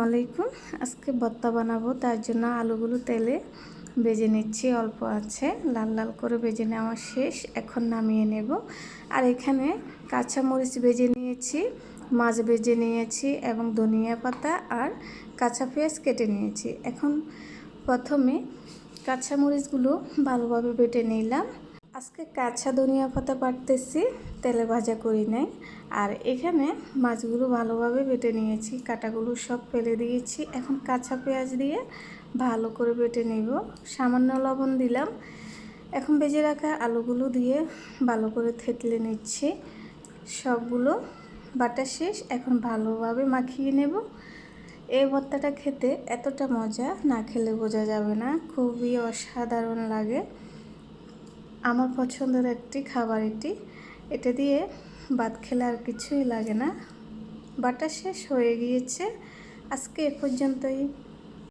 আলাইকুম। আজকে ভর্তা বানাবো, তার জন্য আলুগুলো তেলে ভেজে নিচ্ছি। অল্প আছে, লাল লাল করে ভেজে নেওয়া শেষ। এখন নামিয়ে নেব। আর এখানে কাঁচামরিচ ভেজে নিয়েছি, মাছ ভেজে নিয়েছি এবং ধনিয়া পাতা আর কাঁচা পেঁয়াজ কেটে নিয়েছি। এখন প্রথমে কাঁচামরিচগুলো ভালোভাবে বেটে নিলাম। আজকে কাঁচা ধনিয়া পাতা বাটতেছি, তেলে ভাজা করি নাই। আর এখানে মাছগুলো ভালোভাবে বেটে নিয়েছি, কাঁটাগুলো সব ফেলে দিয়েছি। এখন কাঁচা পেঁয়াজ দিয়ে ভালো করে বেটে নেব। সামান্য লবণ দিলাম। এখন ভেজে রাখা আলুগুলো দিয়ে ভালো করে থেতলে নিচ্ছি। সবগুলো বাটা শেষ, এখন ভালোভাবে মাখিয়ে নেব। এই ভর্তাটা খেতে এতটা মজা, না খেলে বোঝা যাবে না, খুবই অসাধারণ লাগে। আমার পছন্দের একটি খাবার এটি। এটা দিয়ে ভাত খেলে আর কিছুই লাগে না। বাটা শেষ হয়ে গিয়েছে। আজকে এ পর্যন্তই।